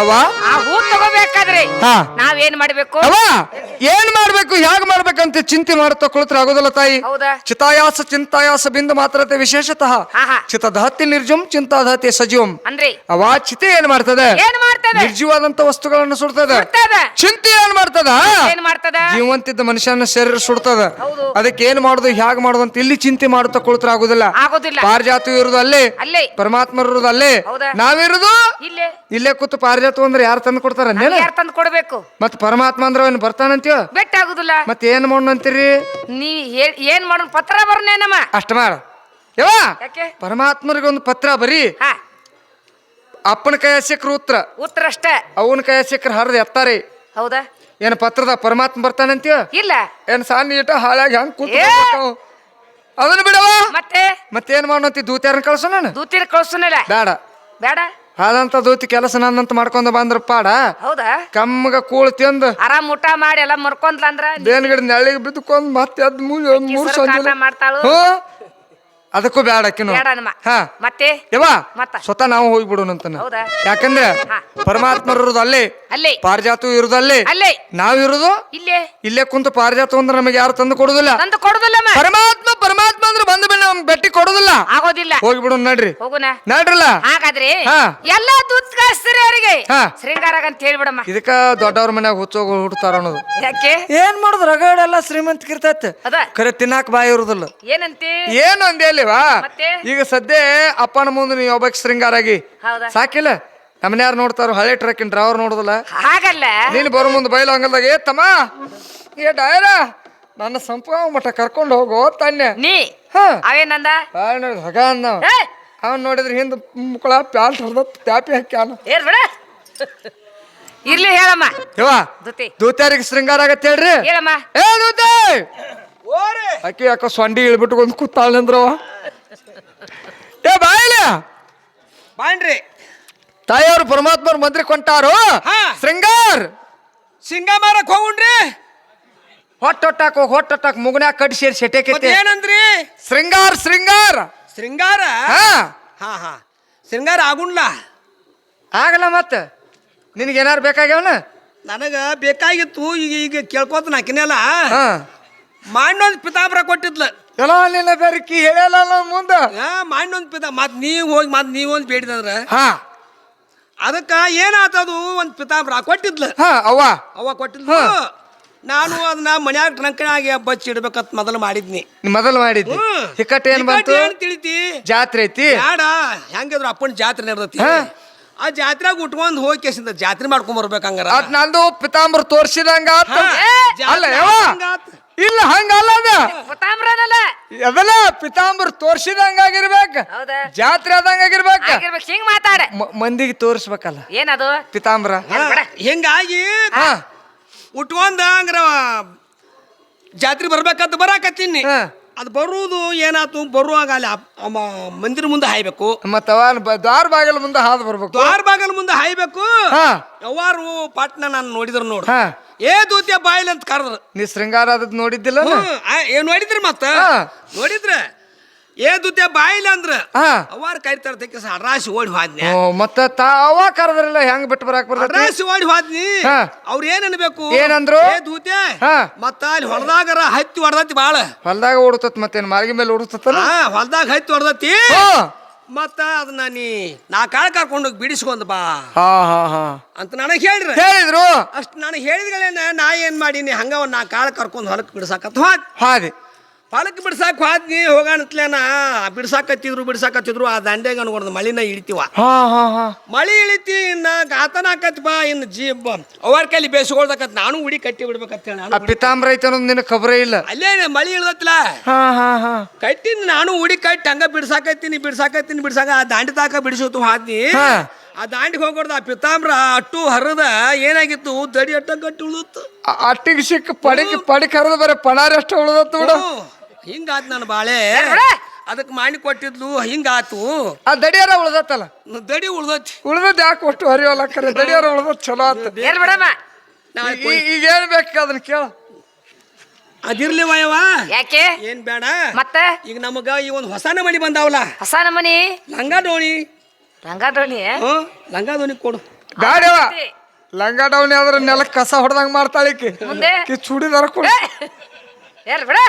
ಅವ ಆ ಹೂ ತಗೋಬೇಕಾದ್ರೆ ನಾವೇನ್ ಮಾಡ್ಬೇಕು? ಅವ ಏನ್ ಮಾಡ್ಬೇಕು ಹೇಗ್ ಮಾಡ್ಬೇಕಂತ ಚಿಂತೆ ಮಾಡುತ್ತಾ ಕುಳಿತರೆ ಆಗೋದಿಲ್ಲ ತಾಯಿ. ಹೌದಾ? ಚಿತಾಯಾಸ ಚಿಂತಾಯಾಸ ಬಿಂದು ಮಾತ್ರತೆ ವಿಶೇಷತಃ ಚಿತದಹತಿ ನಿರ್ಜುಮ್ ಚಿಂತಾದಹತಿ ಸಜೀವಂ ಅಂದ್ರೆ ಅವ ಚಿತೆ ಏನ್ ಮಾಡ್ತದೆ? ನಿರ್ಜೀವಾದಂತ ವಸ್ತುಗಳನ್ನು ಸುಡ್ತದ. ಚಿಂತೆ ಏನ್ ಮಾಡ್ತದ? ಜೀವಂತಿದ್ದ ಮನುಷ್ಯನ ಶರೀರ ಸುಡ್ತದ. ಅದಕ್ಕೆ ಏನ್ ಮಾಡುದು ಹೇಗ್ ಮಾಡುದು ಅಂತ ಇಲ್ಲಿ ಚಿಂತೆ ಮಾಡುತ್ತಾ ಕುಳಿತರೆ ಆಗುದಿಲ್ಲ. ಪಾರಿಜಾತ ಇರುವುದು ಅಲ್ಲೇ, ಪರಮಾತ್ಮ ಇರುವುದು ಅಲ್ಲೇ, ನಾವಿರುವುದು ಇಲ್ಲೇ ಕೂತು. ಪಾರಿಜಾತ ಅಂದ್ರೆ ಯಾರು ತಂದು ಕೊಡ್ತಾರ? ತಂದು ಕೊಡ್ಬೇಕು. ಮತ್ ಪರಮಾತ್ಮ ಅಂದ್ರೆ ಅವನ್ ಬರ್ತಾನಂತೀವ ಬೆಟ್ಟ ಆಗುದಿಲ್ಲ. ಮತ್ ಏನ್ ಮಾಡೋಣ ಅಂತೀರಿ? ನೀ ಏನ್ ಮಾಡೋಣ? ಪತ್ರ ಬರ್ನೇನಮ್ಮ ಅಷ್ಟ ಮಾಡ ಯಾವ ಪರಮಾತ್ಮರಿಗೆ ಒಂದು ಪತ್ರ ಬರೀ. ಅಪ್ಪನ ಕೈಯ ಸಿಕ್ಕ್ರ ಉತ್ತರ ಅಷ್ಟ, ಅವನ ಕೈಯ ಸಿಕ್ಕ್ರ ಹರಿದ ಎತ್ತಾರೆ. ಹೌದಾ? ಏನ್ ಪತ್ರದ ಪರಮಾತ್ಮ ಬರ್ತಾನಂತೀವ? ಇಲ್ಲ. ಏನ್ ಸಾನಿ ಇಟ ಹಾಳಾಗಿ ಹಂಗ ಕೂತ ಅದನ್ನ ಬಿಡವ. ಮತ್ತೇನ್ ಮಾಡೋಂತಿ? ದೂತ್ಯಾರನ್ನ ಕಳ್ಸೋಣ. ದೂತಿನ ಕಳ್ಸೋನಿಲ್ಲ. ಬೇಡ ಬೇಡ. ಆದಂತ ದೂತಿ ಕೆಲಸ ನನ್ನಂತ ಮಾಡ್ಕೊಂಡ ಬಂದ್ರ ಪಾಡ. ಹೌದಾ? ಕಮ್ಮಗ ಕೂಳ್ ತಿಂದು ಆರಾಮ್ ಊಟ ಮಾಡಿ ಎಲ್ಲ ಮರ್ಕೊಂಡ್ಲ ಅಂದ್ರ ಬೇನ್ಗಡೆ ನೆಳ್ಳಿಗೆ ಬಿದ್ದುಕೊಂಡ್ ಮತ್ತೆ ಅದ್ ಮೂರ್ ಸಂಜೆ ಮಾಡ್ತಾಳು. ಅದಕ್ಕೂ ಬೇಡ ಮತ್ತೆ ಸ್ವತಃ ನಾವು ಹೋಗ್ಬಿಡೋಣಂತ. ಯಾಕಂದ್ರೆ ಪರಮಾತ್ಮರು ಇರುವುದು ಅಲ್ಲೇ, ಪಾರಿಜಾತ ಇರುವುದಲ್ಲೇ, ನಾವಿರುವುದು ಇಲ್ಲೇ ಕುಂತು. ಪಾರಿಜಾತ ಅಂದ್ರೆ ನಮಗೆ ಯಾರು ತಂದು ಕೊಡುದಿಲ್ಲ. ಪರಮಾತ್ಮ ಅಂದ್ರೆ ಬಂದು ಬೆಟ್ಟಿ ಕೊಡುದಿಲ್ಲ, ಆಗೋದಿಲ್ಲ. ಹೋಗ್ಬಿಡೋಣ ನಡ್ರಿ, ನಡ್ರಲ್ಲ. ಹಾಗಾದ್ರೆ ಎಲ್ಲ ಅವರಿಗೆ ಶೃಂಗಾರ ಅಂತ ಹೇಳ್ಬಿಡಮ್ಮ. ಇದಕ್ಕ ದೊಡ್ಡವ್ರ ಮನ್ಯಾಗ ಹುಚ್ಚೋಗ ಹುಡ್ತಾರ ಅನ್ನೋದು. ಯಾಕೆ? ಏನ್ ಮಾಡುದು? ರಗಡೆಲ್ಲ ಶ್ರೀಮಂತಿಕಿರ್ತೈತೆ, ಖರೆ ತಿನ್ನಾಕ ಬಾಯಿ ಇರುದಿಲ್ಲ. ಏನಂತೆ? ಏನು ಅಂದೇಲಿವಾ? ಈಗ ಸದ್ಯ ಅಪ್ಪನ ಮುಂದೆ ನೀವು ಒಬ್ಬಕ್ಕೆ ಶೃಂಗಾರಾಗಿ ಸಾಕಿಲ್ಲ. ನಮ್ಮನ್ನ ಯಾರು ನೋಡ್ತಾರ? ಹಳೆ ಟ್ರಕ್ಕಿನ ಡ್ರೈವರ್ ನೋಡುದಿಲ್ಲ. ಹಾಗಲ್ಲ, ನೀನು ಬರೋ ಮುಂದೆ ಬಯಲು ಹಂಗಲ್ದಾಗ ಏ ತಮ್ಮ ಏ ಡಾಯರ ನನ್ನ ಸಂಪ ಮಠ ಕರ್ಕೊಂಡು ಹೋಗೋ ತಾನ್ಯ ನೀ. ಅವೇನಂದ? ಹಗ ಅಂದ. ಅವನ್ ನೋಡಿದ್ರೆ ಹಿಂದ ಮುಕ್ಕಳ ಪ್ಯಾಂಟ್ ಹೊಡೆದ ಟ್ಯಾಪಿ ಹಾಕ್ಯಾನ. ಇರ್ಲಿ ಹೇಳಮ್ಮ. ದೂತ್ಯಾರಿಗೆ ಶೃಂಗಾರ ಆಗತ್ತೆ ಹೇಳ್ರಿ. ಏ ದೂತೆ ಅಕ್ಕಿ ಯಾಕೋ ಸೊಂಡಿ ಇಳ್ಬಿಟ್ಟು ಒಂದು ಕೂತಾಳ ಅಂದ್ರವ. ಏ ಬಾಯಿಲ ಬಾಣ್ರಿ. ತಾಯಿಯವರು ಪರಮಾತ್ಮರು ಮಂತ್ರಿ ಕೊಂಟಾರು ಶೃಂಗಾರ ಮಾರಕ್ ಹೋಗುಣ್ರಿ. ಹೊಟ್ಟೊಟ್ಟಾಕ ಹೊಟ್ಟೊಟ್ಟಾಕ ಮುಗನ್ಯಾಕ ಕಡಿ ಸೇರಿ ಸೆಟೆಕೈತೆ. ಏನಂದ್ರಿ? ಶೃಂಗಾರ ಶೃಂಗಾರ ಆಗುಣ್ಲ ಆಗಲ್ಲ. ಮತ್ತ ನಿನಗೇನಾರು ಬೇಕಾಗ್ಯಾವನ? ನನಗ ಬೇಕಾಗಿತ್ತು. ಈಗ ಕೇಳ್ಕೋತ ನಾಕಿನೆಲ್ಲ ಮಾಂಡೊಂದ್ ಪಿತಾಂಬರ ಕೊಟ್ಟಿದ್ಲ. ಎಲ್ಲ ನಿನ್ನ ಬೆರಕಿ ಹೇಳಲ್ಲ ಮುಂದ ಮಾಂಡೊಂದ್ ಪಿತಾ. ಮತ್ ನೀವ್ ಹೋಗಿ ಮತ್ ನೀವೊಂದ್ ಬೇಡಿದಂದ್ರ ಅದಕ್ಕ ಏನಾತದು? ಒಂದ್ ಪಿತಾಂಬರ ಕೊಟ್ಟಿದ್ಲ. ಅವ್ವ ಕೊಟ್ಟಿದ್ಲು. ನಾನು ಅದನ್ನ ಮನ್ಯಾಗ ಟ್ರಂಕನಾಗಿ ಬಚ್ಚಿ ಇಡ್ಬೇಕಂತ ಮೊದಲು ಮಾಡಿದ್ನಿ. ಹಿಕ್ಕಟ್ ಏನ್ ಬಂತು? ತಿಳಿತಿ ಜಾತ್ರೆ ಐತಿ ಯಾಡ ಹೆಂಗಿದ್ರು ಅಪ್ಪನ ಜಾತ್ರೆ ನಡೆದತಿ. ಆ ಜಾತ್ರೆಗೆ ಉಟ್ಕೊಂಡ್ ಹೋಗಿ ಕೇಸಿಂದ ಜಾತ್ರೆ ಮಾಡ್ಕೊಂಡ್ ಬರ್ಬೇಕಂಗಾರ ಅದ್ ನಂದು ಪಿತಾಂಬರ ತೋರ್ಸಿದಂಗ ಇಲ್ಲ. ಹಂಗಲ್ಲ ಅದೆಲ್ಲ ಪಿತಾಂಬರ ತೋರ್ಸಿದಂಗಾಗಿರ್ಬೇಕ, ಜಾತ್ರೆ ಆದಂಗಾಗಿರ್ಬೇಕ. ಹಿಂಗ್ ಮಾತಾಡ ಮಂದಿಗೆ ತೋರ್ಸ್ಬೇಕಲ್ಲ ಏನದು ಪಿತಾಂಬರ. ಹಿಂಗಾಗಿ ಉಟ್ಕೊಂಡ ಹಂಗ್ರ ಜಾತ್ರೆ ಬರ್ಬೇಕಂತ ಬರಾಕತ್ತೀನಿ. ಅದು ಬರುವುದು ಏನಾತು? ಬರುವಾಗ ಅಲ್ಲಿ ಮಂದಿರ ಮುಂದೆ ಹಾಯ್ಬೇಕು. ಮತ್ತ ದ್ವಾರ ಬಾಗಿಲ ಮುಂದೆ ಹಾದು ಬರ್ಬೇಕು. ದ್ವಾರ ಬಾಗಿಲ ಮುಂದೆ ಹಾಯ್ಬೇಕು. ಯಾವಾರು ಪಾಟ್ನ ನಾನು ನೋಡಿದ್ರು ನೋಡು. ಏ ದೂತ್ಯ ಬಾಯಿಲ್ ಅಂತ ಕರೆದ್ರು. ನೀ ಶೃಂಗಾರ ಆದದ್ ನೋಡಿದ್ದಿಲ್ಲ? ನೋಡಿದ್ರಿ. ಮತ್ತ ನೋಡಿದ್ರ ಏ ದೂತ್ಯ ಬಾಯಿಲ್ ಅಂದ್ರ ಅವಾರ ಕರಿತಾರ ರಾಶಿ ಓಡಿ ಹೋದ್ನಿ. ಮತ್ತ ಅವ ಕರೆದ್ರಲ್ಲ ಹೆಂಗ್ ಬಿಟ್ಟು ಬರಾಕ್ ಬರ್ತದೆ? ರಾಶಿ ಓಡಿ ಹೋದ್ನಿ. ಅವ್ರ ಏನ್ ಅನ್ಬೇಕು? ಏನಂದ್ರು? ಏ ದೂತ್ಯ ಮತ್ತ ಅಲ್ಲಿ ಹೊಲದಾಗರ ಹತ್ತಿ ಹೊಡೆದತಿ ಬಾಳ. ಹೊಲದಾಗ ಓಡುತ್ತ ಮತ್ತೇನ್ ಮಾರ್ಗಿ ಮೇಲೆ ಓಡುತ್ತ? ಹೊಲದಾಗ ಹತ್ತಿ ಹೊಡೆದತಿ. ಮತ್ತ ಅದನ್ನ ನಾ ಕಾಳ ಕರ್ಕೊಂಡೋಗಿ ಬಿಡಿಸ್ಕೊಂಡ್ ಬಾ ಅಂತ ನನಗ್ ಹೇಳಿದ್ರು. ಅಷ್ಟ್ ನನಗ್ ಹೇಳಿದ್ಗಳೇನ ನಾ ಏನ್ ಮಾಡೀನಿ ಹಂಗ ನಾ ಕಾಳ ಕರ್ಕೊಂಡ್ ಹೊಲಕ್ ಬಿಡ್ಸಾಕತ್ ಹಾದಿ. ಹೊಲಕ್ ಬಿಡ್ಸಾಕ್ ಹೋದ್ನಿ. ಹೋಗಾಣತ್ಲೇನ ಬಿಡ್ಸಾಕತ್ತಿದ್ರು. ಆ ದಂಡೆಗ ಅನ್ಕೊಂಡ್ ಮಳಿನ ಇಳಿತೀವ. ಮಳಿ ಇಳಿತಿ ಇನ್ನ ಗಾತನ ಆಕತ್ ಬಾ. ಇನ್ನು ಅವ್ರ ಕೈಲಿ ಬೇಸ್ಕೊಳ್ದಕತ್ ನಾನು ಉಡಿ ಕಟ್ಟಿ ಬಿಡ್ಬೇಕಂತ ಹೇಳಿ. ಪಿತಾಂಬರ ಐತೆ ಅನ್ನೋದು ನಿನ್ನ ಖಬರೇ ಇಲ್ಲ. ಅಲ್ಲೇ ಮಳಿ ಇಳ್ದತ್ಲ ಕಟ್ಟಿನ ನಾನು ಉಡಿ ಕಟ್ಟಿ ಹಂಗ ಬಿಡ್ಸಾಕತ್ತೀನಿ. ಆ ದಾಂಡಿ ತಾಕ ಬಿಡಿಸೋತು ಹಾದ್ನಿ. ಆ ದಾಂಡಿಗೆ ಹೋಗ್ಬಾರ್ದು. ಆ ಪಿತಾಂಬರ ಅಟ್ಟು ಹರದ ಏನಾಗಿತ್ತು? ದಡಿ ಅಟ್ಟ ಗಟ್ಟಿ ಉಳಿದತ್ತು. ಅಟ್ಟಿಗೆ ಸಿಕ್ಕ ಪಡಿಕ್ ಹರದ ಬರೀ ಪಣಾರಿ ಅಷ್ಟ ಉಳಿದತ್ತು ಬಿಡು. ಹಿಂಗಾತ್ ನಾನು ಬಾಳೆ ಅದಕ್ಕೆ ಮಾಡಿ ಕೊಟ್ಟಿದ್ಲು. ಹಿಂಗಾತು. ಆ ದಡಿಯಾರ ಉಳ್ದತ್ತಲ್ಲ. ದಡಿ ಉಳ್ದತ್ ಯಾಕೆ ಒಟ್ಟು ಹರಿಯೋಲ್ಲ ಕರೆ ದಡಿಯಾರ ಉಳ್ದತ್ ಚಲೋ ಆತ. ಈಗ ಏನ್ ಬೇಕು ಅದನ್ನ ಕೇಳ. ಅದಿರ್ಲಿ ವಯವ ಯಾಕೆ ಏನ್ ಬೇಡ. ಮತ್ತೆ ಈಗ ನಮಗ ಈ ಒಂದು ಹೊಸ ನಮನಿ ಬಂದಾವಲ್ಲ. ಹೊಸ ನಮನಿ ಲಂಗ ದೋಣಿ ಕೊಡು. ಬ್ಯಾಡವ ಲಂಗ ಡೌನಿ ಆದ್ರ ನೆಲಕ್ಕೆ ಕಸ ಹೊಡೆದಂಗ ಮಾಡ್ತಾಳಿಕಿ ಮುಂದೆ ಚೂಡಿದಾರ ಕೊಡ ಯಾರು ಬಿಡ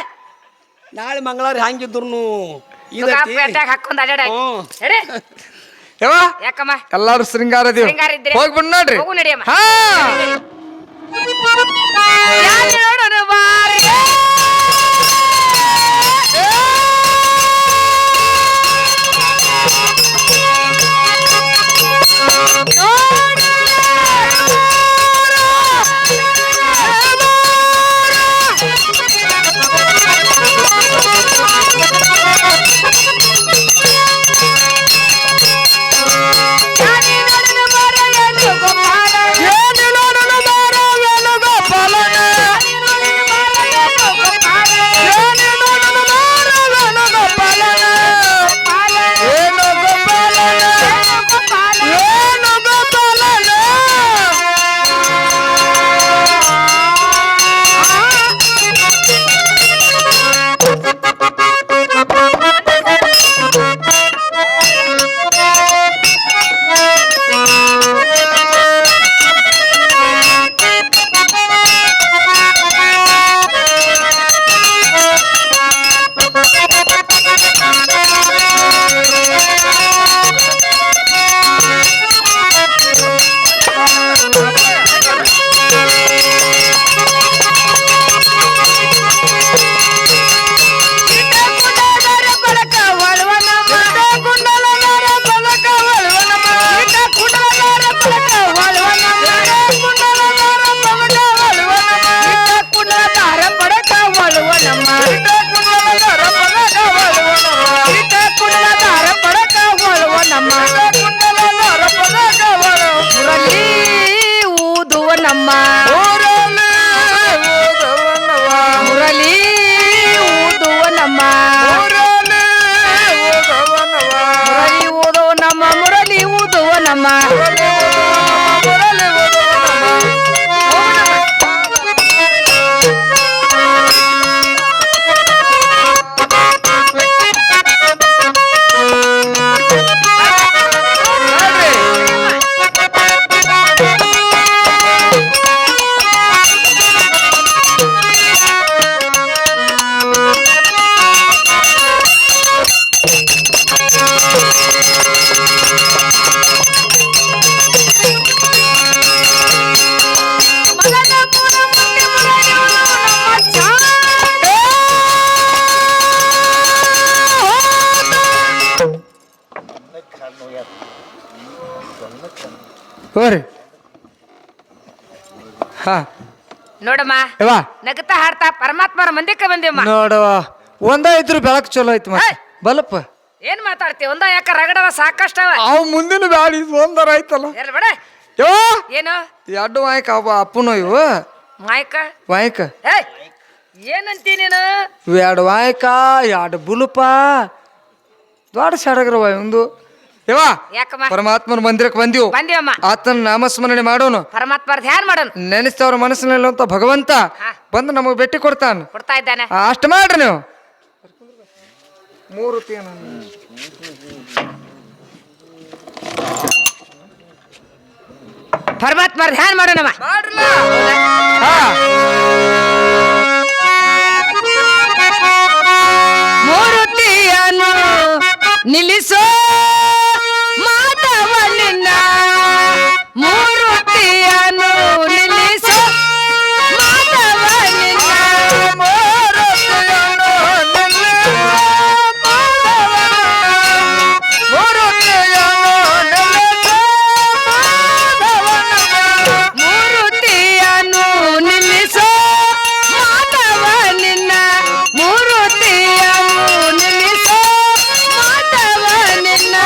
ನಾಳೆ ಮಂಗಳವಾರ ಹಂಗಿದ್ರು ಹಾಕೊಂಡ್ ಅಡ್ಯಾಡ ಯವ್ವ ಯಾಕಮ್ಮ ಎಲ್ಲಾರು ಶೃಂಗಾರ ದೇವ್ ಹೋಗ್ಬಿಡ್ ನೋಡ್ರಿ ಹೋಗು ನಡಿಯಮ್ಮ ಹಾ ನೋಡೋಣ ಬಾರಿ ಹೋರಿ ಹಾ ನೋಡಮ್ಮ ಯವ್ವ ನಗತಾ ಹಾಡ್ತಾ ಪರಮಾತ್ಮರ ಮಂದಿಕ್ಕೆ ಬಂದೇಮ್ಮ ನೋಡವ ಒಂದ ಇದ್ರು ಬೆಳಕು ಚಲೋ ಐತಿ ಮತ್ತೆ ಬಲಪ್ಪ ಏನ್ ಮಾತಾಡ್ತಿ ಒಂದ ಯಾಕ ರಗಡವ ಸಾಕಷ್ಟವ ಅವ್ ಮುಂದಿನ ಬ್ಯಾಡಿ ಒಂದರ ಐತಲ್ಲ ಯಾರು ಬೇಡ ಯವ್ವ ಏನು ಎರಡು ವಾಯ್ಕ ಅಪ್ಪನೋ ಇವು ಮಾಯಕ ವಾಯ್ಕ ಏನಂತಿ ನೀನು ಎರಡು ವಾಯ್ಕ ಎರಡು ಬುಲುಪ ದೊಡ್ಡ ಸಡಗ್ರವ ಒಂದು ಯವ್ವ ಯಾಕಮ್ಮ ಪರಮಾತ್ಮನ ಮಂದಿರಕ್ಕೆ ಬಂದಿವು ಬಂದೇವಮ್ಮ ಆತನ ನಾಮಸ್ಮರಣೆ ಮಾಡೋನು ಪರಮಾತ್ಮರ ಧ್ಯಾನ ಮಾಡೋಣ ನೆನೆಸ್ತವ್ರ ಮನಸ್ಸಿನಲ್ಲಿರುವಂತ ಭಗವಂತ ಬಂದು ನಮಗೆ ಭೇಟಿ ಕೊಡ್ತಾನ ಕೊಡ್ತಾ ಇದ್ದಾನೆ ಅಷ್ಟು ಮಾಡ್ರಿ ನೀವು ಮೂರು ಪರಮಾತ್ಮರ ಧ್ಯಾನ ಮಾಡೋಣಮ್ಮ ಮೂರುತಿಯನ್ನು ನಿಲ್ಲಿಸೋ ಮಾಧವನಿನ್ನ ಮೂರುತಿಯನ್ನು ನಿಲ್ಲಿಸೋ ಮಾಧವನಿನ್ನ ಮೂರುತಿಯನ್ನು ನಿಲ್ಲಿಸೋ ಮಾಧವನಿನ್ನ ಮೂರುತಿಯನ್ನು ನಿಲ್ಲಿಸೋ ಮಾಧವನಿನ್ನ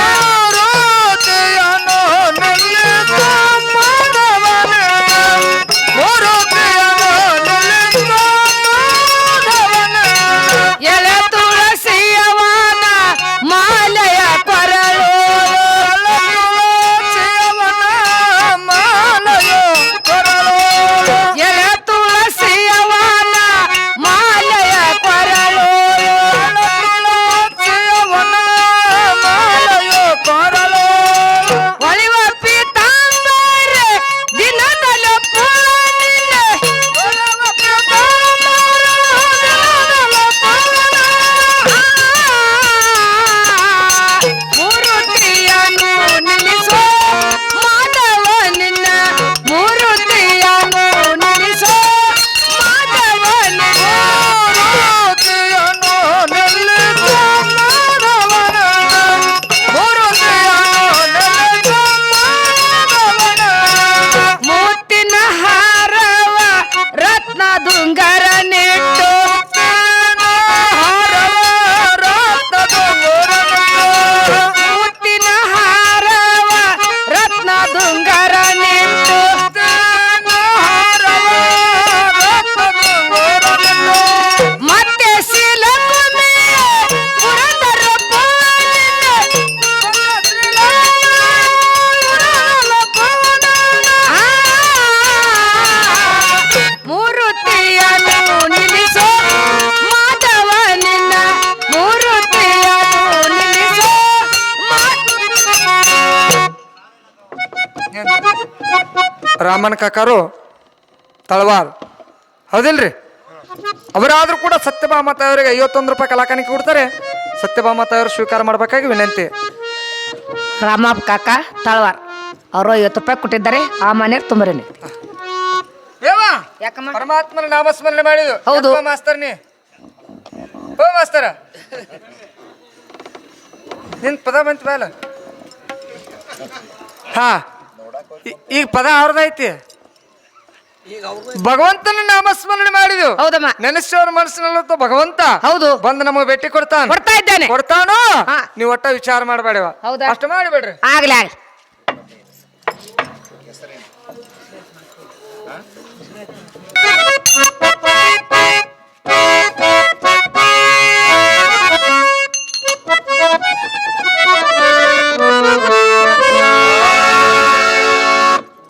ರಾಮನ್ ಕಾಕಾರು ತಳವಾರ್ ಹೌದಿಲ್ರಿ? ಅವರಾದ್ರೂ ಕೂಡ ಸತ್ಯಭಾಮ ತಾಯವರಿಗೆ 51 ರೂಪಾಯಿ ಕಲಾಕಾಣಿಕೆ ಕೊಡ್ತಾರೆ. ಸತ್ಯಭಾಮ ತಾಯವರು ಸ್ವೀಕಾರ ಮಾಡ್ಬೇಕಾಗಿ ವಿನಂತಿ. ರಾಮಪ್ಪ ಕಾಕ ತಳವಾರ್ ಅವರು 50 ರೂಪಾಯಿ ಕೊಟ್ಟಿದ್ದಾರೆ. ಆ ಮನೆಯವ್ರು ತುಂಬರೇನೆ. ಯಾಕಮ್ಮ? ಪರಮಾತ್ಮನ ನಾಮಸ್ಮರಣೆ ಮಾಡಿದ್ದು. ಹೌದು. ಮಾಸ್ತರ್ ನೀ ಓ ಮಾಸ್ತರ ನಿನ್ ಪದ ಬಂತ ಬೇಲ. ಹಾ ಈಗ ಪದ ಅವ್ರದೈತಿ. ಭಗವಂತನ ನಾಮಸ್ಮರಣೆ ಮಾಡಿದ್ವು. ಹೌದಮ್ಮ. ನೆನೆಸೋರ ಮನಸ್ಸಿನಲ್ಲ ಭಗವಂತ ಹೌದು. ಬಂದು ನಮಗೆ ಭೇಟಿ ಕೊಡ್ತಾನ. ಕೊಡ್ತಾ ಇದ್ದಾನೆ. ಕೊಡ್ತಾನೋ ಹಾ. ನೀವ್ ಒಟ್ಟ ವಿಚಾರ ಮಾಡಬೇಡವ. ಹೌದಾ? ಅಷ್ಟು ಮಾಡಿಬೇಡ್ರಿ. ಆಗ್ಲಿ ಆಗ್ಲಿ.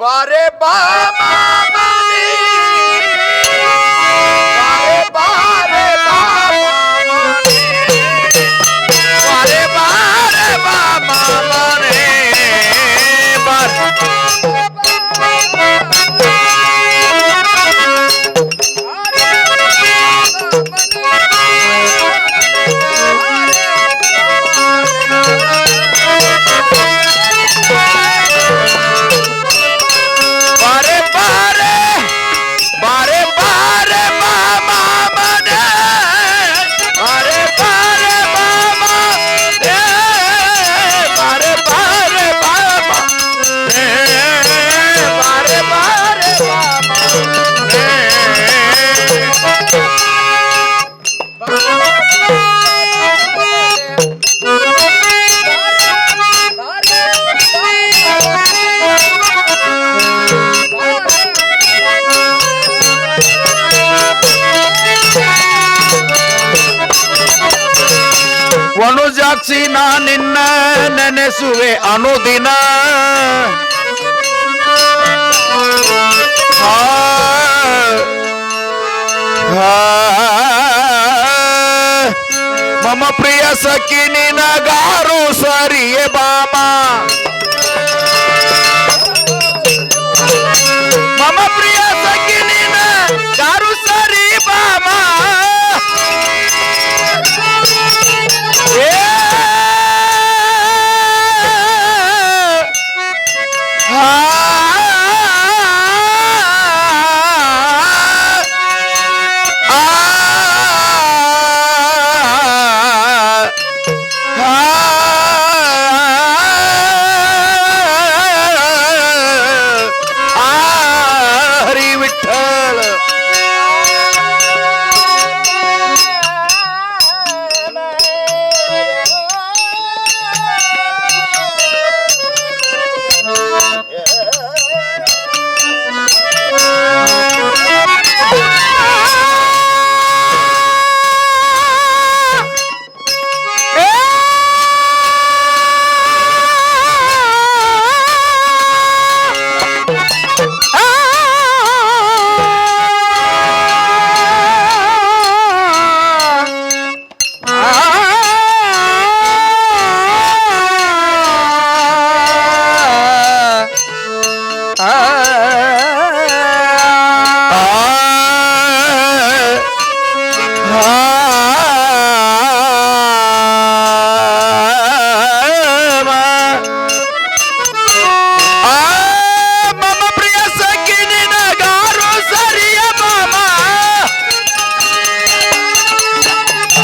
ಬಾರೆ ಬಾ ಮಾಮನಿ, ಬಾರೆ ಬಾ ಮಾಮನಿ, ಬಾರೆ ಬಾ ಮಾಮನಿ, ವನುಜಾಕ್ಷಿ ನಾ ನಿನ್ನ ನೆನೆಸುವೆ ಅನುದಿನ. ಮಮ ಪ್ರಿಯ ಸಖಿ ನಿನಗಾರು ಸರಿಯೇ ಬಾಮ, ಮಮ ಪ್ರಿಯ ಸಖಿ ನಿನಗಾರು ಸರಿ ಬಾಮ. ಹರಿ ವಿಠ್ಠಲ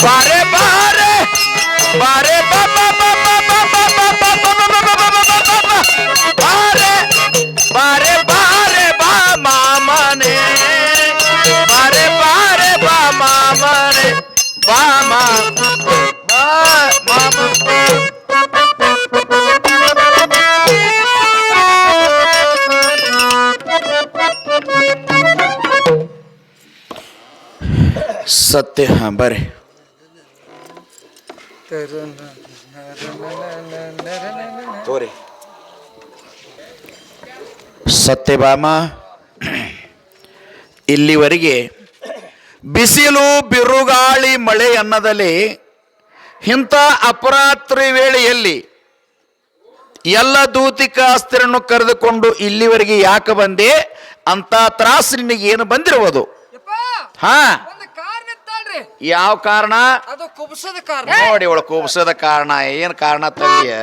ಬಾರೆ ಬಾರೆ ಬಾರೆ ಬಾರೆ ಬಾರೆ ಬಾರೆ ಬಾ ಮಾಮನೆ, ಬಾರೆ ಬಾರೆ ಬಾ ಮಾಮನೆ, ಬಾ ಸತ್ಯ. ಹಾ ಬರ್ರಿ. ತೋರಿ ಸತ್ಯಭಾಮ, ಇಲ್ಲಿವರೆಗೆ ಬಿಸಿಲು ಬಿರುಗಾಳಿ ಮಳೆ ಅನ್ನದಲ್ಲಿ ಇಂಥ ಅಪರಾತ್ರಿ ವೇಳೆಯಲ್ಲಿ ಎಲ್ಲ ದೂತಿಕ ಅಸ್ತ್ರನ್ನು ಕರೆದುಕೊಂಡು ಇಲ್ಲಿವರೆಗೆ ಯಾಕೆ ಬಂದೆ ಅಂತ ತ್ರಾಸು ನಿನಗೆ ಏನು ಬಂದಿರುವುದು? ಹಾ, ಒಂದು ಕಾರ್ ನಿಂತಾಳ್ರಿ. ಯಾವ ಕಾರಣ? ಅದು ಕುಬಸದ ಕಾರಣ. ನೋಡಿ ಅವಳು ಕುಬ್ಸದ ಕಾರಣ. ಏನ್ ಕಾರಣ ತಂದಿಯ?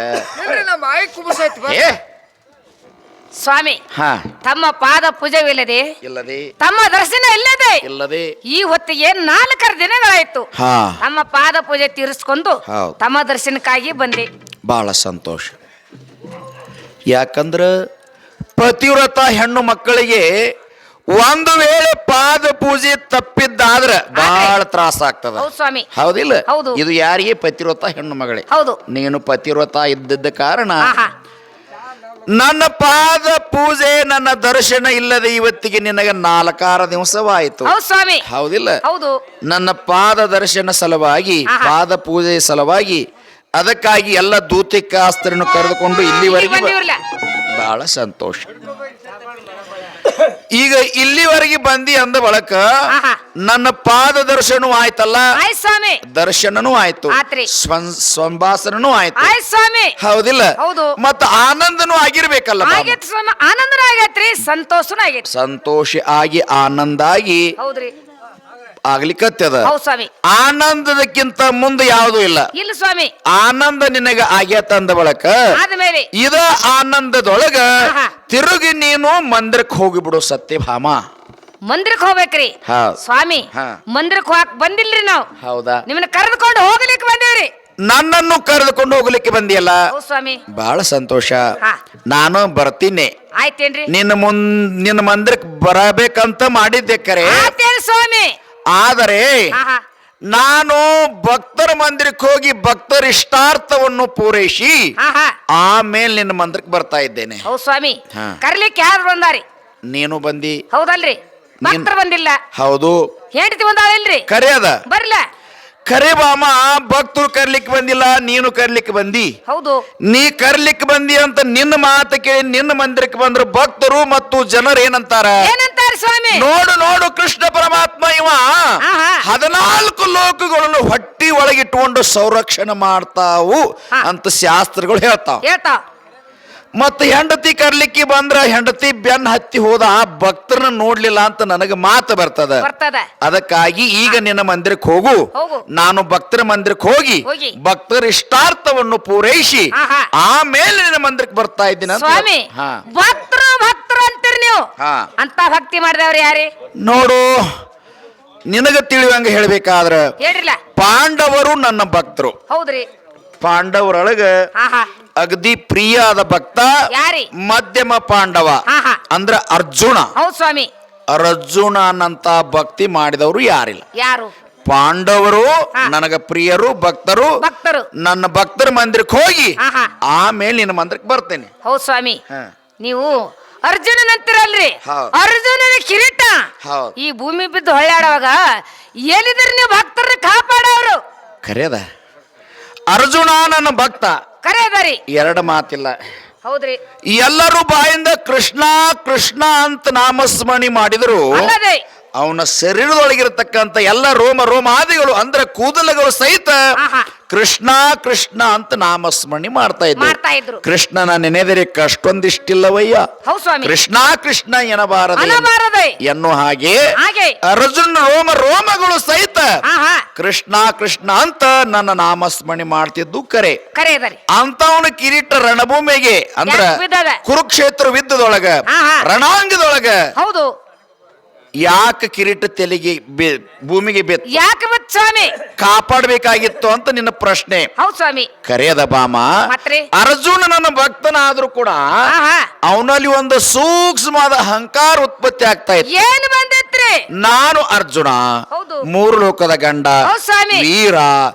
ಇಲ್ರಿ, ನಮ್ಮ ಆಯಿ ಕುಬಸ ಐತಿ ಬಾ. ಏ ಸ್ವಾಮಿ, ಹಾ, ತಮ್ಮ ಪಾದ ಪೂಜೆವಿಲ್ಲದೆ ಇಲ್ಲದೆ ತಮ್ಮ ದರ್ಶನ ಇಲ್ಲದೆ ಇಲ್ಲದೆ ಈ ಹೊತ್ತಿಗೆ 4 ದಿನಗಳಾಯ್ತು. ಹಾ, ತಮ್ಮ ಪಾದ ಪೂಜೆ ತೀರಿಸ್ಕೊಂಡು ಹೌದು. ತಮ್ಮ ದರ್ಶನಕ್ಕಾಗಿ ಬಂದೆ. ಬಹಳ ಸಂತೋಷ. ಯಾಕಂದ್ರ ಪತಿವ್ರತ ಹೆಣ್ಣು ಮಕ್ಕಳಿಗೆ ಒಂದು ವೇಳೆ ಪಾದ ಪೂಜೆ ತಪ್ಪಿದ್ದಾದ್ರ ಬಹಳ ತ್ರಾಸ ಆಗ್ತದ. ಹೌದು ಸ್ವಾಮಿ. ಹೌದಿಲ್ಲ? ಹೌದು. ಇದು ಯಾರಿಗೆ? ಪತಿವ್ರತ ಹೆಣ್ಣು ಮಗಳೇ. ಹೌದು. ನೀನು ಪತಿವ್ರತ ಇದ್ದದ್ದ ಕಾರಣ ಆಹಾ. ನನ್ನ ಪಾದ ಪೂಜೆ ನನ್ನ ದರ್ಶನ ಇಲ್ಲದೆ ಇವತ್ತಿಗೆ ನಿನಗೆ 4 ದಿವಸವಾಯಿತು. ಹೌದು ಸ್ವಾಮಿ. ಹೌದಿಲ್ಲ? ಹೌದು. ನನ್ನ ಪಾದ ದರ್ಶನ ಸಲುವಾಗಿ, ಆಹಾ. ಪಾದ ಪೂಜೆ ಸಲುವಾಗಿ, ಅದಕ್ಕಾಗಿ ಎಲ್ಲ ದೂತಿಕ ಅಸ್ತ್ರನ್ನು ಕರೆದುಕೊಂಡು ಇಲ್ಲಿವರೆಗೆ ಬಂದಿವ್ರಲ್ಲ. ಬಹಳ ಸಂತೋಷ. ಈಗ ಇಲ್ಲಿವರೆಗೆ ಬಂದಿ ಅಂದ ಬಳಕ ಆಹಾ. ನನ್ನ ಪಾದ ದರ್ಶನವೂ ಆಯ್ತಲ್ಲ, ಆಯ್ತು ಸ್ವಾಮಿ. ದರ್ಶನನೂ ಆಯ್ತು, ಆತ್ರಿ. ಸಂಭಾಷಣನೂ ಆಯ್ತು. ಆಯ್ತು ಸ್ವಾಮಿ. ಹೌದಿಲ್ಲ? ಹೌದು. ಮತ್ತ ಆನಂದನೂ ಆಗಿರ್ಬೇಕಲ್ಲ ಬಾಮ. ಆಗೈತಿ ಸ್ವಾಮಿ. ಆನಂದನೂ ಆಗೈತ್ರಿ, ಸಂತೋಷನೂ ಆಗೈತಿ. ಸಂತೋಷ ಆಗಿ ಆನಂದ ಆಗಿ ಹೌದ್ರಿ. ಆಗ್ಲಿಕ್ಕತ್ತದ. ಹೌದು ಸ್ವಾಮಿ. ಆನಂದದಕ್ಕಿಂತ ಮುಂದೆ ಯಾವುದೂ ಇಲ್ಲ. ಇಲ್ಲ ಸ್ವಾಮಿ. ಆನಂದ ನಿನಗ ಆಗ್ಯಾತ ಅಂದ ಬಳಕ ಆದ್ಮೇಲೆ ಇದ ಆನಂದದೊಳಗ ಆಹಾ. ತಿರುಗಿ ನೀನು ಮಂದಿರಕ್ಕೆ ಹೋಗಿಬಿಡು ಸತ್ಯಭಾಮ. ಮಂದಿರಕ್ಕೆ ಹೋಗ್ಬೇಕ್ರಿ ಹೌದ್. ಸ್ವಾಮಿ. ಹಾ. ಮಂದಿರಕ್ಕೆ ಹೋಗಕ್ ಬಂದಿಲ್ರಿ ನಾವು, ಹೌದಾ? ನಿಮ್ಮನ್ನ ಕರೆದುಕೊಂಡು ಹೋಗ್ಲಿಕ್ಕೆ ಬಂದೇವ್ರಿ. ನನ್ನನ್ನು ಕರೆದುಕೊಂಡು ಹೋಗ್ಲಿಕ್ಕೆ ಬಂದಿಯಲ್ಲ, ಹೌದು ಸ್ವಾಮಿ. ಬಹಳ ಸಂತೋಷ. ಹಾ. ನಾನು ಬರ್ತೀನಿ. ಆಯ್ತೇನ್ರಿ? ನಿನ್ನ ಮಂದಿರಕ್ಕೆ ಬರಬೇಕಂತ ಮಾಡಿದ್ದೆ ಕರೆ. ಆಯ್ತೇನ್ರಿ ಸ್ವಾಮಿ. ಆದರೆ ಆಹಾ. ನಾನು ಭಕ್ತರ ಮಂದಿರಕ್ಕೆ ಹೋಗಿ ಭಕ್ತರ ಇಷ್ಟಾರ್ಥವನ್ನು ಪೂರೈಸಿ ಆಹಾ. ಆಮೇಲೆ ನಿನ್ನ ಮಂದಿರಕ್ಕೆ ಬರ್ತಾ ಇದ್ದೇನೆ. ಹೌದು ಸ್ವಾಮಿ. ಹಾ. ಕರ್ಲಿಕ್ಕೆ ಯಾರು ಬಂದಾರಿ? ನೀನು ಬಂದಿ. ಹೌದಲ್ರಿ? ಭಕ್ತರು ಬಂದಿಲ್ಲ. ಹೌದು, ಹೆಂಡತಿ ಬಂದಾಳಿಲ್ರಿ? ಕರೆ ಅದ. ಬರ್ಲ. ಕರೆ ಬಾಮ. ಭಕ್ತರು ಕರ್ಲಿಕ್ಕೆ ಬಂದಿಲ್ಲ, ನೀನು ಕರ್ಲಿಕ್ಕೆ ಬಂದಿ. ಹೌದು. ನೀ ಕರ್ಲಿಕ್ಕೆ ಬಂದಿ ಅಂತ ನಿನ್ನ ಮಾತು ಕೇಳಿ ನಿನ್ನ ಮಂದಿರಕ್ಕೆ ಬಂದ್ರು ಭಕ್ತರು ಮತ್ತು ಜನರು ಏನಂತಾರ? ಏನಂತಾರ ಸ್ವಾಮಿ? ನೋಡು ನೋಡು, ಕೃಷ್ಣ ಪರಮಾತ್ಮ ಇವ ಆಹಾ. 14 ಲೋಕಗಳನ್ನು ಹೊಟ್ಟಿ ಒಳಗಿಟ್ಟುಕೊಂಡು ಸಂರಕ್ಷಣೆ ಮಾಡ್ತಾವು ಹಾ. ಅಂತ ಶಾಸ್ತ್ರಗಳು ಹೇಳ್ತಾವ. ಹೇಳ್ತಾವ. ಮತ್ತೆ ಹೆಂಡತಿ ಕರ್ಲಿಕ್ಕೆ ಬಂದ್ರ ಹೆಂಡತಿ ಬೆನ್ನ ಹತ್ತಿ ಹೋದ ಭಕ್ತರನ್ನ ನೋಡ್ಲಿಲ್ಲ ಅಂತ ನನಗೆ ಮಾತು ಬರ್ತದ. ಬರ್ತದ. ಅದಕ್ಕಾಗಿ ಈಗ ನಿನ್ನ ಮಂದಿರಕ್ಕೆ ಹೋಗು. ಹೋಗು. ನಾನು ಭಕ್ತರ ಮಂದಿರಕ್ಕೆ ಹೋಗಿ ಹೋಗಿ ಭಕ್ತರ ಇಷ್ಟಾರ್ಥವನ್ನು ಪೂರೈಸಿ ಆಹಾ. ಆಮೇಲೆ ನಿನ್ನ ಮಂದಿರಕ್ಕೆ ಬರ್ತಾ ಇದ್ದೀನಿ ಅಂತ. ಸ್ವಾಮಿ, ಹಾ. ಭಕ್ತರು ಅಂತೀರಿ ನೀವು. ಹಾ. ಅಂತ ಭಕ್ತಿ ಮಾಡಿದವ್ರು ಯಾರಿ? ನೋಡು, ನಿನಗ ತಿಳಿಯುವಂಗ ಹೇಳ್ಬೇಕಾದ್ರ ಹೇಳ್ರಿಲ್ಲ. ಪಾಂಡವರು ನನ್ನ ಭಕ್ತರು. ಹೌದ್ರಿ. ಪಾಂಡವರೊಳಗ ಆಹಾ. ಅಗದಿ ಪ್ರಿಯಾದ ಭಕ್ತ ಯಾರಿ? ಮಧ್ಯಮ ಪಾಂಡವ ಆಹಾ. ಅಂದ್ರ ಅರ್ಜುನ. ಹೌದು ಸ್ವಾಮಿ. ಅರ್ಜುನನಂತ ಭಕ್ತಿ ಮಾಡಿದವರು ಯಾರಿಲ್ಲ. ಯಾರು? ಪಾಂಡವರು ಹಾ. ನನಗ ಪ್ರಿಯರು, ಭಕ್ತರು. ಭಕ್ತರು. ನನ್ನ ಭಕ್ತರ ಮಂದಿರಕ್ಕೆ ಹೋಗಿ ಆಹಾ. ಆಮೇಲೆ ನಿನ್ನ ಮಂದಿರಕ್ಕೆ ಬರ್ತೇನೆ. ಹೌದು ಸ್ವಾಮಿ. ಹಾ. ನೀವು ಅರ್ಜುನನಂತಿರಲ್ರಿ? ಹೌದು. ಅರ್ಜುನನ ಕಿರೀಟ ಹೌದು. ಈ ಭೂಮಿ ಬಿದ್ದು ಹೊಳ್ಳಾಡುವಾಗ ಎಲ್ಲಿದ್ರಿ ನೀವು ಭಕ್ತರನ್ನ ಕಾಪಾಡೋರು? ಕರೆಯದ ಅರ್ಜುನ ನನ್ನ ಭಕ್ತ. ಕರೆ ಅದರಿ. 2 ಮಾತಿಲ್ಲ. ಹೌದ್ರಿ. ಎಲ್ಲರೂ ಬಾಯಿಂದ ಕೃಷ್ಣ ಕೃಷ್ಣ ಅಂತ ನಾಮಸ್ಮರಣೆ ಮಾಡಿದ್ರು ಅಲ್ಲದೆ ಅವನ ಶರೀರದೊಳಗಿರತಕ್ಕಂತ ಎಲ್ಲ ರೋಮಾದಿಗಳು ಅಂದ್ರೆ ಕೂದಲುಗಳು ಸಹಿತ ಆಹಾ. ಕೃಷ್ಣ ಕೃಷ್ಣ ಅಂತ ನಾಮಸ್ಮರಣೆ ಮಾಡ್ತಾ ಮಾಡ್ತಾ ಇದ್ರು. ಇದ್ರು. ಕೃಷ್ಣನ ನೆನೆದರೆ ಕಷ್ಟೊಂದಿಷ್ಟಿಲ್ಲವಯ್ಯ, ಹೌದು ಸ್ವಾಮಿ. ಕೃಷ್ಣ ಕೃಷ್ಣ ಎನ್ನಬಾರದು ಅನ್ನಬಾರದೆ ಎನ್ನುವ ಹಾಗೆ ಹಾಗೆ ಅರ್ಜುನ ರೋಮಗಳು ಸಹಿತ ಆಹಾ. ಕೃಷ್ಣ ಕೃಷ್ಣ ಅಂತ ನನ್ನ ನಾಮಸ್ಮರಣೆ ಮಾಡ್ತಿದ್ದು ಕರೆ. ಕರೆ ಅದರಿ. ಅಂತವನ ಕಿರೀಟ ರಣಭೂಮಿಗೆ ಅಂದ್ರ ಯಾಕ್ ಬಿದ್ದದ? ಕುರುಕ್ಷೇತ್ರ ಯುದ್ಧದೊಳಗ ಆಹಾ. ರಣಾಂಗದೊಳಗ ಹೌದು. ಯಾಕೆ ಕಿರೀಟ ತೆಲಿಗೆ ಭೂಮಿಗೆ ಬಿತ್ತು? ಯಾಕೆ ಬತ್ ಸ್ವಾಮಿ? ಕಾಪಾಡಬೇಕಾಗಿತ್ತು ಅಂತ ನಿನ್ನ ಪ್ರಶ್ನೆ. ಹೌದು ಸ್ವಾಮಿ. ಕರೆಯದ ಬಾಮ. ಮತ್ರಿ? ಅರ್ಜುನ ನನ್ನ ಭಕ್ತನಾದ್ರೂ ಕೂಡ ಆಹಾ. ಅವನಲ್ಲಿ ಒಂದು ಸೂಕ್ಷ್ಮವಾದ ಅಹಂಕಾರ ಉತ್ಪತ್ತಿ ಆಗ್ತಾ ಇತ್ತು. ಏನು ಬಂದೈತ್ರಿ? ನಾನು ಅರ್ಜುನ ಹೌದು. 3 ಲೋಕದ ಗಂಡ, ಹೌದು ಸ್ವಾಮಿ. ವೀರ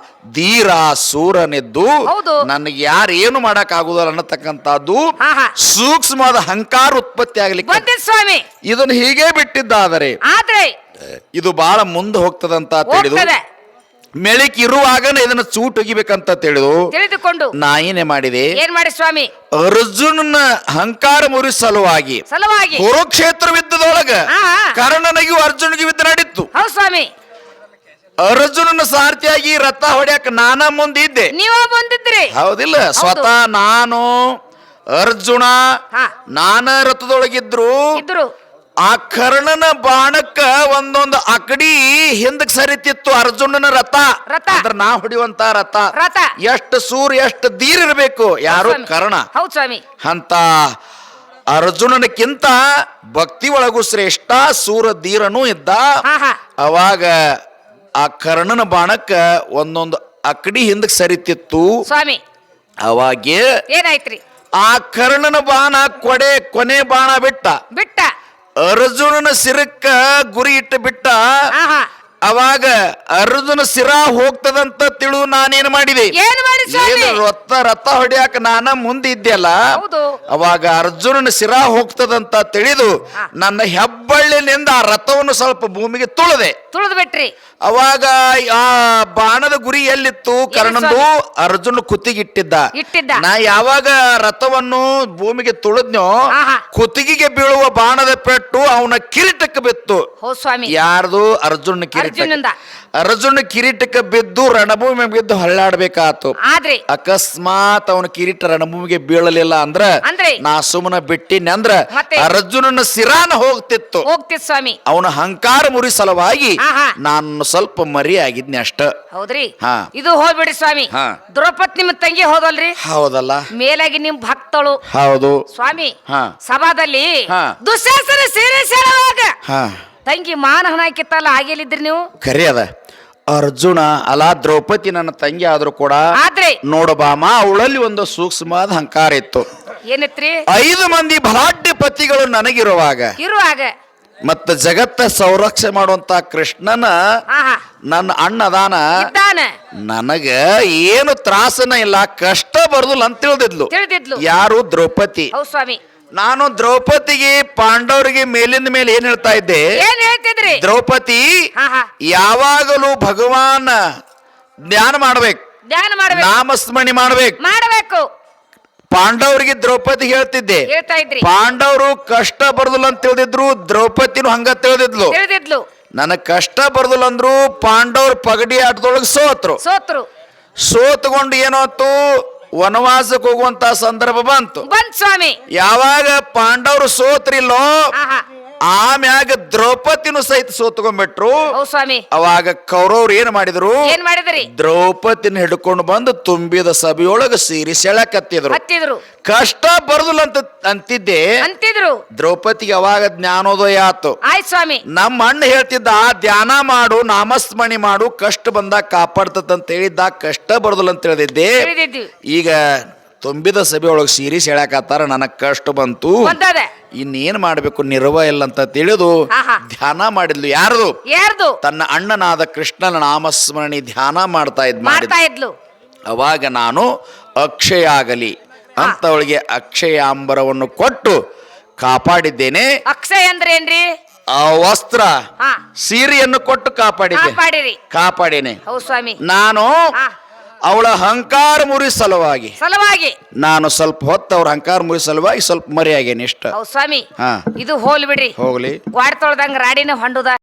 ಧೀರ ಸೂರನೆದ್ದು ಹೌದು. ನನಗೆ ಯಾರು ಏನು ಮಾಡಕ್ ಆಗುದಿಲ್ಲ ಅನ್ನತಕ್ಕಂಥದ್ದು ಆಹಾ. ಸೂಕ್ಷ್ಮವಾದ ಅಹಂಕಾರ ಉತ್ಪತ್ತಿ ಆಗ್ಲಿಕ್ಕೆ ಬಂದಿತ್ ಸ್ವಾಮಿ. ಇದನ್ನು ಹೀಗೆ ಬಿಟ್ಟಿದ್ದಾದರೆ ಆದ್ರೆ ಇದು ಬಹಳ ಮುಂದೆ ಹೋಗ್ತದಂತ ತಿಳಿದು ಹೋಗ್ತದೆ. ಮೆಳಿಕ್ ಇರುವಾಗನೇ ಇದನ್ನ ಚೂಟ್ ಒಗಿಬೇಕಂತ ತಿಳಿದುಕೊಂಡು ನಾ ಏನೇ ಮಾಡಿದೆ, ಏನ್ ಮಾಡಿ ಸ್ವಾಮಿ? ಅರ್ಜುನನ ಅಹಂಕಾರ ಮುರಿ ಸಲುವಾಗಿ ಕುರುಕ್ಷೇತ್ರ ಯುದ್ಧದೊಳಗ ಆಹಾ. ಕರ್ಣನಿಗೂ ಅರ್ಜುನಿಗೂ ಯುದ್ಧ ನಡೀತು. ಹೌದು ಸ್ವಾಮಿ. ಅರ್ಜುನನ ಸಾರಥಿಯಾಗಿ ರಥ ಹೊಡ್ಯಾಕ ನಾನ ಮುಂದಿದ್ದೆ. ನೀವ ಬಂದಿದ್ರಿ. ಹೌದಿಲ್ಲ? ಸ್ವತಃ ನಾನು ಅರ್ಜುನ ಹಾ ನಾನ ರಥದೊಳಗಿದ್ರು ಇದ್ರು ಆ ಕರ್ಣನ ಬಾಣಕ್ಕ ಒಂದೊಂದು ಅಕಡಿ ಹಿಂದಕ್ ಸರಿತಿತ್ತು ಅರ್ಜುನನ ರಥ ರಥ. ಅಂದ್ರ ನಾ ಹೊಡಿಯುವಂತ ರಥ ರಥ. ಎಷ್ಟು ಸೂರ್ ಎಷ್ಟು ದೀರ್ ಇರ್ಬೇಕು ಯಾರು ಸ್ವಾಮಿ. ಕರ್ಣ ಹೌದ್ ಸ್ವಾಮಿ ಅಂತ ಅರ್ಜುನನಕ್ಕಿಂತ ಭಕ್ತಿ ಒಳಗೂ ಶ್ರೇಷ್ಠ ಸೂರ ಧೀರನೂ ಇದ್ದ ಹಾ ಹಾ ಅವಾಗ ಆ ಕರ್ಣನ ಬಾಣಕ್ಕ ಒಂದೊಂದು ಅಕಡಿ ಹಿಂದಕ್ ಸರಿತಿತ್ತು ಸ್ವಾಮಿ ಅವಾಗೆ ಏನಾಯ್ತ್ರಿ ಆ ಕರ್ಣನ ಬಾಣ ಕೊನೆ ಬಾಣ ಬಿಟ್ಟ ಬಿಟ್ಟ ಅರ್ಜುನನ ಸಿರಕ್ಕ ಗುರಿ ಇಟ್ಟು ಬಿಟ್ಟ ಹಾ ಹಾ ಅವಾಗ ಅರ್ಜುನ ಸಿರ ಹೋಗ್ತದಂತ ತಿಳು ನಾನೇನ್ ಮಾಡಿದೆ ಏನ್ ಮಾಡಿ ಸ್ವಾಮಿ ಏನು ರಥ ಹೊಡಿಯಾಕ ನಾನ ಮುಂದೆ ಇದ್ದೆಲ್ಲ ಹೌದು ಅವಾಗ ಅರ್ಜುನನ ಸಿರ ಹೋಗ್ತದಂತ ತಿಳಿದು ನನ್ನ ಹೆಬ್ಬಳ್ಳಿನಿಂದ ಆ ರಥವನ್ನು ಸ್ವಲ್ಪ ಭೂಮಿಗೆ ತುಳದೆ ತುಳಿದು ಬಿಟ್ರಿ ಅವಾಗ ಆ ಬಾಣದ ಗುರಿ ಎಲ್ಲಿತ್ತು ಕರ್ಣಂದು ಅರ್ಜುನ ಕುತ್ತಿಗಿಟ್ಟಿದ್ದ ಇಟ್ಟಿದ್ದ ನಾ ಯಾವಾಗ ರಥವನ್ನು ಭೂಮಿಗೆ ತುಳಿದ್ನೋ ಆಹಾ. ಕುತ್ತಿಗೆಗೆ ಬೀಳುವ ಬಾಣದ ಪೆಟ್ಟು ಅವನ ಕಿರೀಟಕ್ಕೆ ಬಿತ್ತು ಹೋ ಸ್ವಾಮಿ ಯಾರ್ದು ಅರ್ಜುನ ಅರ್ಜುನಂದ. ಅರ್ಜುನ ಕಿರೀಟಕ್ಕೆ ಬಿದ್ದು ರಣಭೂಮಿ ಬಿದ್ದು ಹಳ್ಳಾಡ್ಬೇಕಾತು ಆದ್ರಿ ಅಕಸ್ಮಾತ್ ಅವನ ಕಿರೀಟ ರಣಭೂಮಿಗೆ ಬೀಳಲಿಲ್ಲ ಅಂದ್ರ ಅಂದ್ರೆ ನಾ ಸುಮ್ಮನ ಬಿಟ್ಟಿನಿ ಅಂದ್ರ ಮತ್ತೆ? ಅರ್ಜುನನ ಸಿರಾನ ಹೋಗ್ತಿತ್ತು ಹೋಗ್ತಿತ್ ಸ್ವಾಮಿ ಅವನ ಹಂಕಾರ ಮುರಿ ಸಲುವಾಗಿ ಆಹಾ. ನಾನು ಸ್ವಲ್ಪ ಮರಿ ಆಗಿದ್ನಿ ಅಷ್ಟ ಹೌದ್ರಿ ಹಾ. ಇದು ಹೋಗ್ಬಿಡ್ರಿ ಸ್ವಾಮಿ ಹಾ. ದ್ರೌಪದಿ ನಿಮ್ ತಂಗಿ ಹೋದಲ್ರಿ ಹೌದಲ್ಲ ಮೇಲಾಗಿ ನಿಮ್ ಭಕ್ತಳು ಹೌದು ಸ್ವಾಮಿ ಹಾ. ಸಭಾದಲ್ಲಿ ಹಾ. ದುಶ್ಯಾಸನ ಸೀರೆ ಸೆಳೆವಾಗ ಹಾ ತಂಗಿ ಮಾನಹನ ಕಿತ್ತಲ್ಲ ಆಗಿಲ್ಲಿದ್ರಿ ನೀವು ಕರಿ ಅದ ಅರ್ಜುನ ಅಲ್ಲ ದ್ರೌಪದಿ ನನ್ನ ತಂಗಿ ಆದ್ರೂ ಕೂಡ ಆದ್ರೆ ನೋಡಬಾಮ ಅವಳಲ್ಲಿ ಒಂದು ಸೂಕ್ಷ್ಮವಾದ ಹಂಕಾರ ಇತ್ತು ಏನಿತ್ರಿ 5 ಮಂದಿ ಬಲಾಢ್ಯ ಪತಿಗಳು ನನಗಿರುವಾಗ ಇರುವಾಗ ಮತ್ತ ಜಗತ್ತ ಸಂರಕ್ಷಣೆ ಮಾಡುವಂತ ಕೃಷ್ಣನ ಆಹಾ ನನ್ನ ಅಣ್ಣದಾನ ಇದ್ದಾನ ನನಗ ಏನು ತ್ರಾಸನ ಇಲ್ಲ ಕಷ್ಟ ಬರುದಿಲ್ಲ ಅಂತ ತಿಳಿದಿದ್ಲು ತಿಳಿದಿದ್ಲು ಯಾರು ದ್ರೌಪದಿ ಹೌದ್ ಸ್ವಾಮಿ ನಾನು ದ್ರೌಪದಿಗೆ ಪಾಂಡವರಿಗೆ ಮೇಲಿಂದ ಮೇಲೆ ಏನ್ ಹೇಳ್ತಾ ಇದ್ದೆ ಏನ್ ಹೇಳ್ತಿದ್ರಿ ದ್ರೌಪದಿ ಹಾ ಹಾ ಯಾವಾಗಲೂ ಭಗವಾನ್ ಧ್ಯಾನ ಮಾಡ್ಬೇಕು ಧ್ಯಾನ ಮಾಡ್ಬೇಕು ನಾಮಸ್ಮರಣೆ ಮಾಡ್ಬೇಕು ಮಾಡಬೇಕು ಪಾಂಡವರಿಗೆ ದ್ರೌಪದಿ ಹೇಳ್ತಿದ್ದೆ ಹೇಳ್ತಾ ಇದ್ರಿ ಪಾಂಡವರು ಕಷ್ಟ ಬರುದಿಲ್ಲ ಅಂತ ತಿಳಿದಿದ್ರು ದ್ರೌಪದಿನೂ ಹಂಗ ತಿಳಿದಿದ್ಲು ತಿಳಿದಿದ್ಲು ನನಗ್ ಕಷ್ಟ ಬರುದಿಲ್ಲ ಅಂದ್ರು ಪಾಂಡವ್ರ ಪಗಡಿ ಆಟದೊಳಗೆ ಸೋತ್ರು ಸೋತ್ಕೊಂಡು ಏನಾಯ್ತು ವನವಾಸಕ್ಕೆ ಹೋಗುವಂತ ಸಂದರ್ಭ ಬಂತು ಬಂತ್ ಸ್ವಾಮಿ ಯಾವಾಗ ಪಾಂಡವರು ಸೋತ್ರಿಲ್ಲೋ ಆಹಾ ಆಮ್ಯಾಗ ದ್ರೌಪದಿನೂ ಸಹಿತ ಸೋತ್ಕೊಂಡ್ಬಿಟ್ರು ಹೌದ್ ಸ್ವಾಮಿ ಅವಾಗ ಕೌರವ್ರು ಏನ್ ಮಾಡಿದ್ರು ಏನ್ ಮಾಡಿದ್ರಿ ದ್ರೌಪದಿನ ಹಿಡ್ಕೊಂಡು ಬಂದು ತುಂಬಿದ ಸಭೆಯೊಳಗ ಸೀರಿ ಸೆಳಕತ್ತಿದ್ರು ಹತ್ತಿದ್ರು ಕಷ್ಟ ಬರುದಿಲ್ಲ ಅಂತ ಅಂತಿದ್ದೆ ಅಂತಿದ್ರು ದ್ರೌಪದಿಗೆ ಅವಾಗ ಜ್ಞಾನೋದಯ ಆತು ಆಯ್ತ್ ಸ್ವಾಮಿ ನಮ್ಮ ಅಣ್ಣ ಹೇಳ್ತಿದ್ದ ಧ್ಯಾನ ಮಾಡು ನಾಮಸ್ಮರಣೆ ಮಾಡು ಕಷ್ಟ ಬಂದಾಗ ಕಾಪಾಡ್ತದಂತ ಹೇಳಿದ್ದ ಕಷ್ಟ ಬರುದಿಲ್ಲ ಅಂತ ಹೇಳಿದ್ದೆ ತಿಳಿದಿದ್ವಿ ಈಗ ತುಂಬಿದ ಸಭೆ ಒಳಗೆ ಸೀರಿ ಸೆಳಕತ್ತಾರ ನನಗ್ ಕಷ್ಟ ಬಂತು ಬಂದದ ಇನ್ನೇನ್ ಮಾಡ್ಬೇಕು ನಿರ್ವ ಇಲ್ಲ ಅಂತ ತಿಳಿದು ಆಹಾ. ಧ್ಯಾನ ಮಾಡಿದ್ಲು ಯಾರ್ದು ತನ್ನ ಅಣ್ಣನಾದ ಕೃಷ್ಣನ ನಾಮಸ್ಮರಣೆ ಧ್ಯಾನ ಮಾಡ್ತಾ ಮಾಡ್ತಾ ಇದ್ಲು ಅವಾಗ ನಾನು ಅಕ್ಷಯ ಆಗಲಿ ಅಂತ ಅವಳಿಗೆ ಅಕ್ಷಯಾಂಬರವನ್ನು ಕೊಟ್ಟು ಕಾಪಾಡಿದ್ದೇನೆ ಅಕ್ಷಯ ಅಂದ್ರೆ ಏನ್ರಿ ಆ ವಸ್ತ್ರ ಹಾ ಸೀರೆಯನ್ನು ಕೊಟ್ಟು ಕಾಪಾಡಿರಿ ಕಾಪಾಡೇನೆ ಹೌದ್ ಸ್ವಾಮಿ ನಾನು ಹಾ ಅವಳ ಹಂಕಾರ ಮುರಿ ಸಲುವಾಗಿ ಸಲವಾಗಿ ನಾನು ಸ್ವಲ್ಪ ಹೊತ್ತು ಅವ್ರ ಹಂಕಾರ ಮುರಿ ಸಲುವಾಗಿ ಸ್ವಲ್ಪ ಮರೆಯಾಗೇನೆ ಇಷ್ಟ ಹೌದ್ ಸ್ವಾಮಿ ಹಾ ಇದು ಹೋಲ್ ಬಿಡ್ರಿ ಹೋಗ್ಲಿ ಗ್ವಾಡ್ ತೊಳ್ದಂಗ ರಾಡಿನ ಹೊಂಡುದ